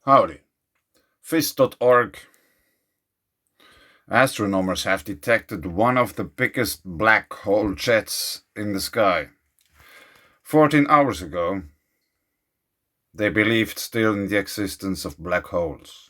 Howdy. Fist.org. Astronomers have detected one of the biggest black hole jets in the sky. 14 hours ago, they believed still in the existence of black holes.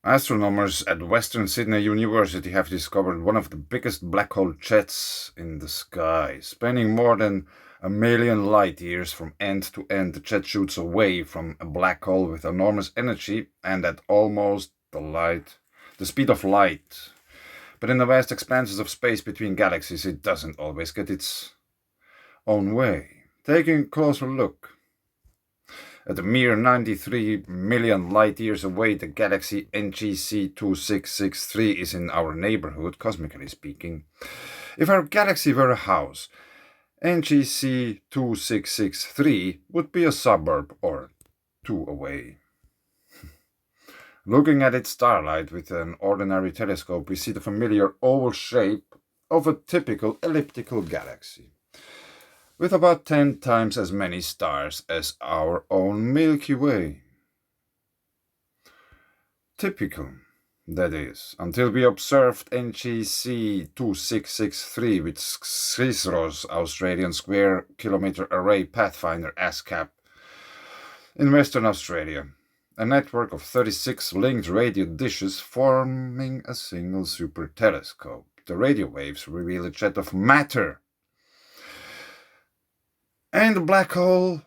Astronomers at Western Sydney University have discovered one of the biggest black hole jets in the sky. Spanning more than 1,000,000 light years from end to end, the jet shoots away from a black hole with enormous energy and at almost the speed of light. But in the vast expanses of space between galaxies, it doesn't always get its own way. Taking a closer look, at a mere 93 million light years away, the galaxy NGC 2663 is in our neighborhood, cosmically speaking. If our galaxy were a house, NGC 2663 would be a suburb or two away. Looking at its starlight with an ordinary telescope, we see the familiar oval shape of a typical elliptical galaxy, with about 10 times as many stars as our own Milky Way. Typical, that is, until we observed NGC 2663 with CISRO's Australian Square Kilometre Array Pathfinder ASCAP in Western Australia, a network of 36 linked radio dishes forming a single super telescope. The radio waves reveal a jet of matter. And a black hole,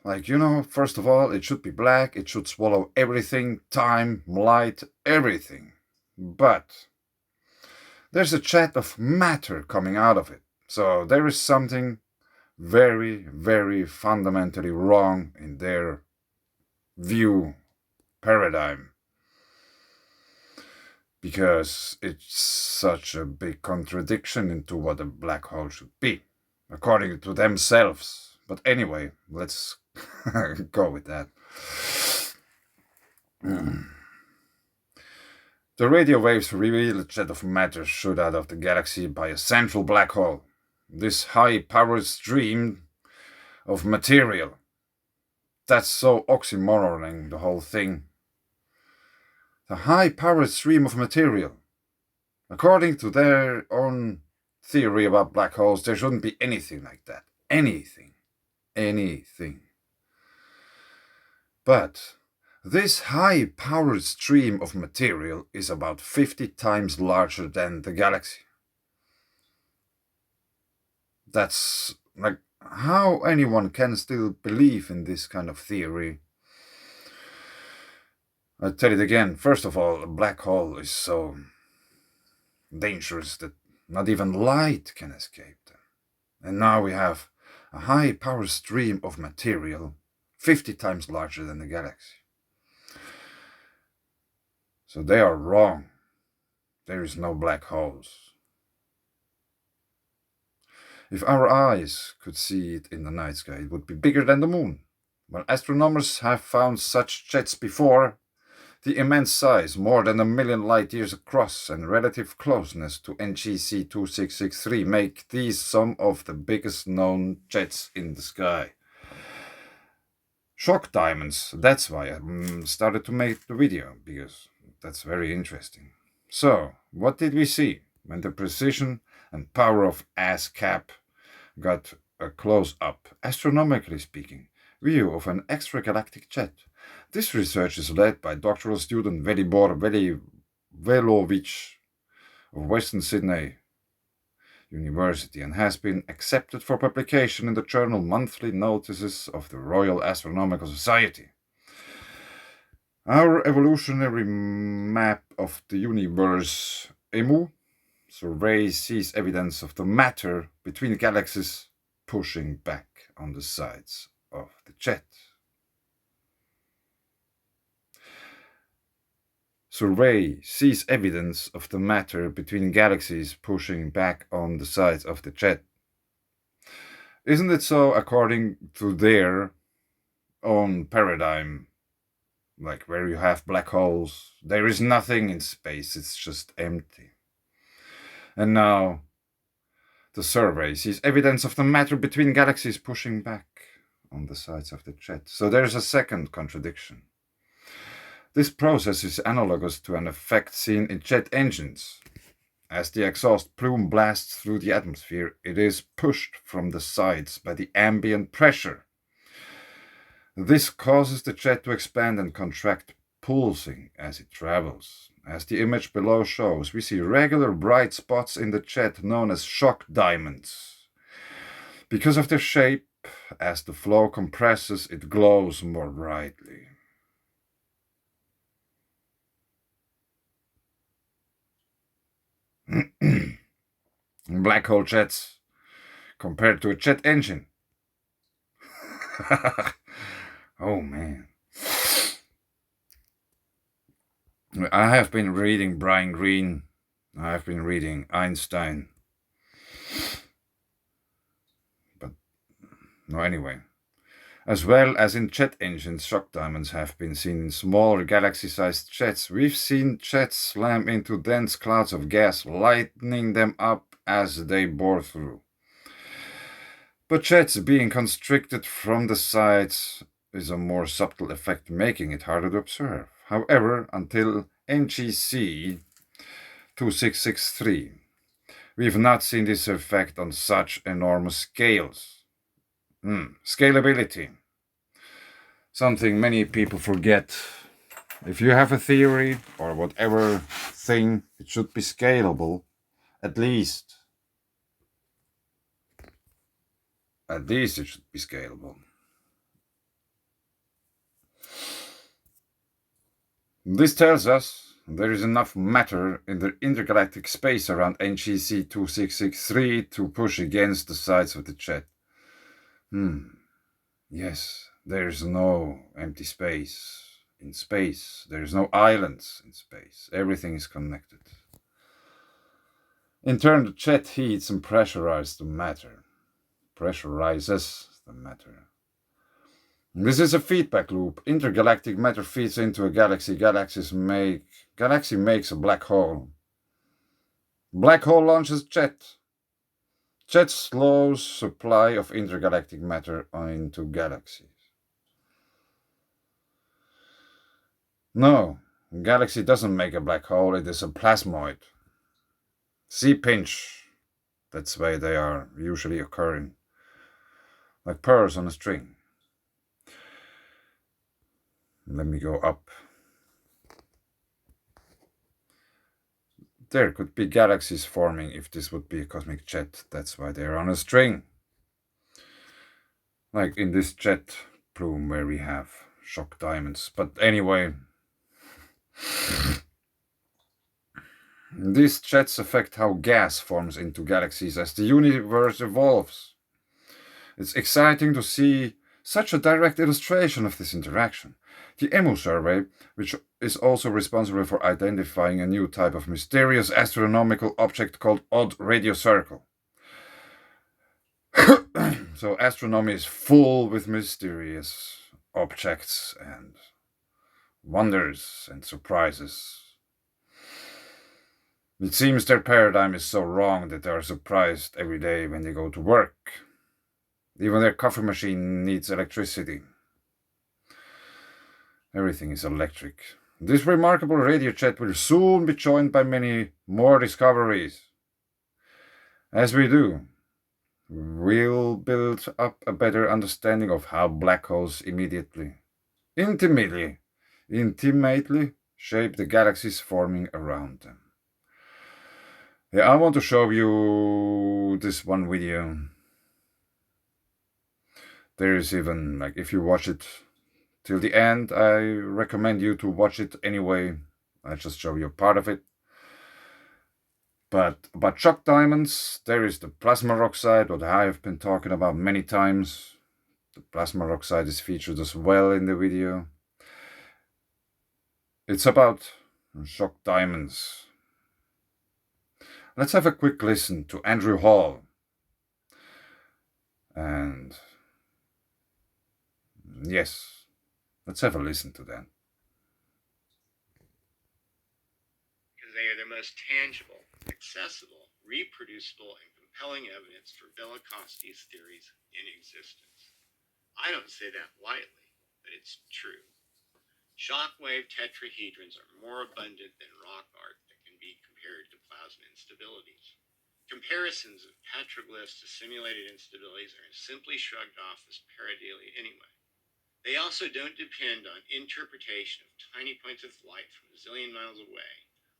first of all, it should be black, it should swallow everything, time, light, everything. But there's a jet of matter coming out of it. So there is something very, very fundamentally wrong in their view paradigm. Because it's such a big contradiction into what a black hole should be, according to themselves. But anyway, let's go with that. The radio waves reveal a jet of matter shoot out of the galaxy by a central black hole. This high-powered stream of material. That's so oxymoroning, the whole thing. The high-powered stream of material. According to their own theory about black holes, there shouldn't be anything like that. Anything. But this high-powered stream of material is about 50 times larger than the galaxy. That's like how anyone can still believe in this kind of theory. I'll tell it again. First of all, a black hole is so dangerous that not even light can escape them. And now we have a high-powered stream of material 50 times larger than the galaxy. So they are wrong. There is no black holes. If our eyes could see it in the night sky, it would be bigger than the moon. Well, astronomers have found such jets before. The immense size, more than 1,000,000 light years across, and relative closeness to NGC 2663 make these some of the biggest known jets in the sky. Shock diamonds, that's why I started to make the video, because that's very interesting. So, what did we see when the precision and power of ASCAP got a close-up, astronomically speaking, view of an extragalactic jet? This research is led by doctoral student Velibor Velovic of Western Sydney University and has been accepted for publication in the journal Monthly Notices of the Royal Astronomical Society. Our evolutionary map of the universe, EMU, survey sees evidence of the matter between galaxies pushing back on the sides of the jet. Survey sees evidence of the matter between galaxies pushing back on the sides of the jet. Isn't it so according to their own paradigm? Like where you have black holes, there is nothing in space, it's just empty. And now the survey sees evidence of the matter between galaxies pushing back on the sides of the jet. So there's a second contradiction. This process is analogous to an effect seen in jet engines. As the exhaust plume blasts through the atmosphere, it is pushed from the sides by the ambient pressure. This causes the jet to expand and contract, pulsing as it travels. As the image below shows, we see regular bright spots in the jet known as shock diamonds. Because of their shape, as the flow compresses, it glows more brightly. Black hole jets compared to a jet engine. Oh man. I have been reading Brian Greene. I have been reading Einstein. But no, anyway. As well as in jet engines, shock diamonds have been seen in smaller galaxy-sized jets. We've seen jets slam into dense clouds of gas, lighting them up as they bore through. But jets being constricted from the sides is a more subtle effect, making it harder to observe. However, until NGC 2663, we've not seen this effect on such enormous scales. Scalability. Something many people forget. If you have a theory or whatever thing, it should be scalable, at least. At least it should be scalable. This tells us there is enough matter in the intergalactic space around NGC 2663 to push against the sides of the jet. Yes, there's no empty space in space. There's no islands in space. Everything is connected. In turn, the jet heats and pressurizes the matter. This is a feedback loop. Intergalactic matter feeds into a galaxy. Galaxy makes a black hole. Black hole launches jet. Jet slows supply of intergalactic matter into galaxies. No, galaxy doesn't make a black hole. It is a plasmoid. See pinch. That's why they are usually occurring. Like pearls on a string. Let me go up. There could be galaxies forming if this would be a cosmic jet. That's why they're on a string. Like in this jet plume where we have shock diamonds. But anyway, these jets affect how gas forms into galaxies as the universe evolves. It's exciting to see such a direct illustration of this interaction. The EMU survey, which is also responsible for identifying a new type of mysterious astronomical object called odd radio circle. So astronomy is full with mysterious objects and wonders and surprises. It seems their paradigm is so wrong that they are surprised every day when they go to work. Even their coffee machine needs electricity. Everything is electric. This remarkable radio jet will soon be joined by many more discoveries. As we do, we'll build up a better understanding of how black holes intimately shape the galaxies forming around them. Yeah, I want to show you this one video. There is even, like, if you watch it till the end, I recommend you to watch it anyway. I just show you part of it. But about shock diamonds, there is the plasma oxide, what I have been talking about many times. The plasma oxide is featured as well in the video. It's about shock diamonds. Let's have a quick listen to Andrew Hall. And yes, let's have a listen to that. Because they are the most tangible, accessible, reproducible, and compelling evidence for Velikovsky's theories in existence. I don't say that lightly, but it's true. Shockwave tetrahedrons are more abundant than rock art that can be compared to plasma instabilities. Comparisons of petroglyphs to simulated instabilities are simply shrugged off as pareidolia anyway. They also don't depend on interpretation of tiny points of light from a zillion miles away,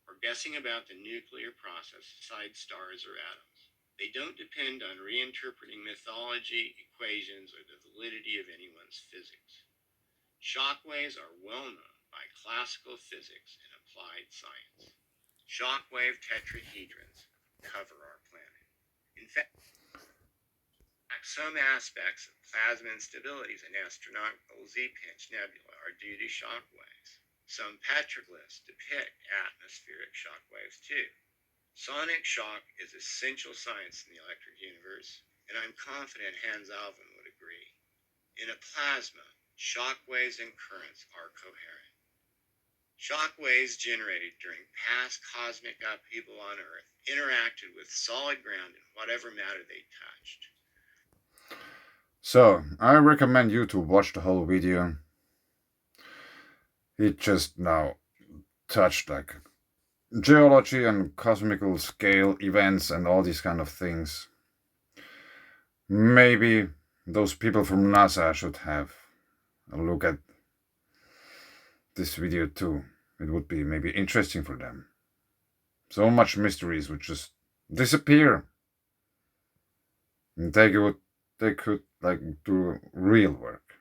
or guessing about the nuclear process inside stars or atoms. They don't depend on reinterpreting mythology, equations, or the validity of anyone's physics. Shockwaves are well known by classical physics and applied science. Shockwave tetrahedrons cover our planet. In fact, some aspects of plasma instabilities in astronomical Z-pinch nebula are due to shockwaves. Some petroglyphs depict atmospheric shockwaves too. Sonic shock is essential science in the electric universe, and I'm confident Hans Alvin would agree. In a plasma, shockwaves and currents are coherent. Shockwaves generated during past cosmic upheaval on Earth interacted with solid ground in whatever matter they touched. So, I recommend you to watch the whole video. It just now touched like geology and cosmical scale events and all these kind of things. Maybe those people from NASA should have a look at this video too. It would be maybe interesting for them. So much mysteries would just disappear. And they could like do real work.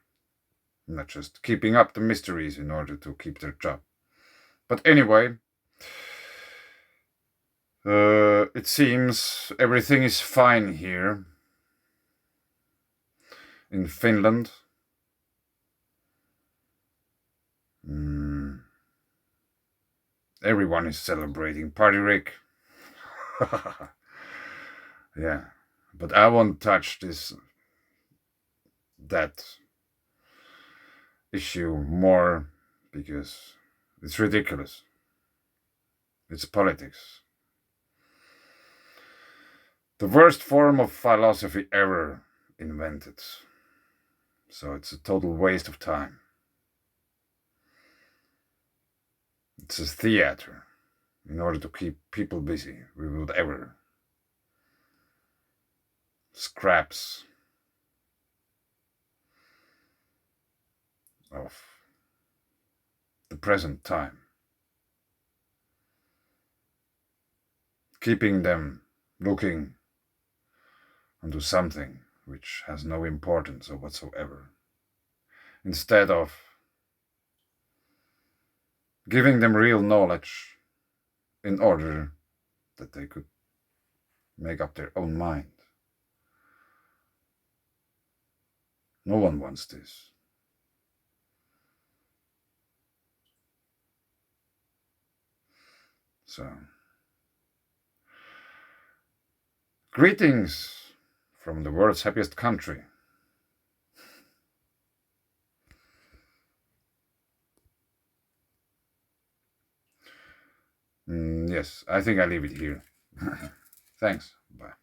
Not just keeping up the mysteries in order to keep their job. But anyway, it seems everything is fine here in Finland. Everyone is celebrating. Party Rick. Yeah, but I won't touch that issue more because it's ridiculous. It's politics. The worst form of philosophy ever invented. So it's a total waste of time. It's a theater in order to keep people busy with whatever scraps of the present time, keeping them looking onto something which has no importance whatsoever, instead of giving them real knowledge in order that they could make up their own mind. No one wants this. So, greetings from the world's happiest country. Yes, I think I leave it here. Thanks. Bye.